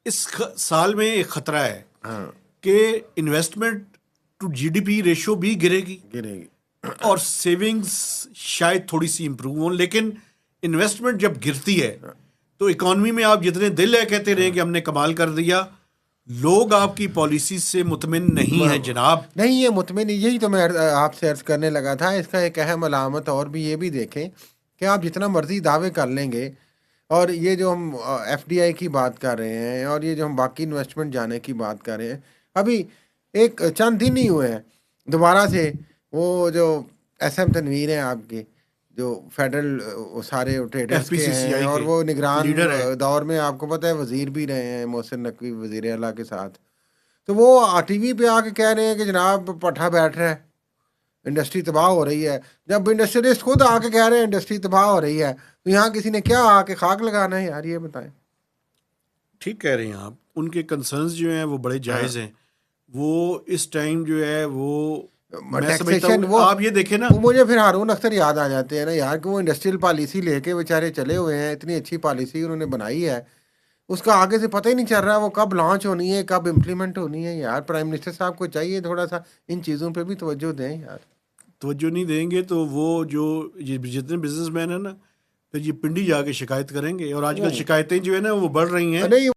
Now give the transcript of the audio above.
اس سال میں ایک خطرہ ہے کہ investment to G D P ratio بھی گرے گی اور سیونگز شاید تھوڑی سی امپروو ہوں، لیکن انویسٹمنٹ جب گرتی ہے تو اکانومی میں آپ جتنے دل ہے کہتے رہیں کہ ہم نے کمال کر دیا، لوگ آپ کی پالیسی سے مطمئن نہیں ہیں جناب. نہیں یہ مطمئن، یہی تو میں آپ سے عرض کرنے لگا تھا. اس کا ایک اہم علامت اور بھی یہ بھی دیکھیں کہ آپ جتنا مرضی دعوے کر لیں گے، اور یہ جو ہم ایف ڈی آئی کی بات کر رہے ہیں اور یہ جو ہم باقی انویسٹمنٹ جانے کی بات کر رہے ہیں، ابھی ایک چند دن ہی ہوئے ہیں دوبارہ سے وہ جو ایس ایم تنویر ہیں آپ کے، جو فیڈرل سارے ٹریڈرز کے ہیں اور وہ نگران دور میں آپ کو پتہ ہے وزیر بھی رہے ہیں محسن نقوی وزیر اعلیٰ کے ساتھ. تو وہ ٹی وی پہ آ کے کہہ رہے ہیں کہ جناب پٹھا بیٹھ رہا ہے، انڈسٹری تباہ ہو رہی ہے. جب انڈسٹریلسٹ خود آ کے کہہ رہے ہیں انڈسٹری تباہ ہو رہی ہے تو یہاں کسی نے کیا آ کے خاک لگانا ہے یار، یہ بتائیں. ٹھیک کہہ رہے ہیں آپ، ان کے کنسرنز جو ہیں وہ بڑے جائز ہیں. وہ اس ٹائم جو ہے وہ میں سمجھتا ہوں آپ یہ دیکھیں نا، وہ مجھے پھر ہارون اختر یاد آ جاتے ہیں نا یار، کہ وہ انڈسٹریل پالیسی لے کے بیچارے چلے ہوئے ہیں، اتنی اچھی پالیسی انہوں نے بنائی ہے، اس کا آگے سے پتہ ہی نہیں چل رہا وہ کب لانچ ہونی ہے کب امپلیمنٹ ہونی ہے. یار پرائم منسٹر صاحب کو چاہیے تھوڑا سا ان چیزوں پہ بھی توجہ دیں یار. توجہ نہیں دیں گے تو وہ جو جتنے بزنس مین ہیں نا پھر یہ پنڈی جا کے شکایت کریں گے، اور آج کل شکایتیں جو ہے نا وہ بڑھ رہی ہیں.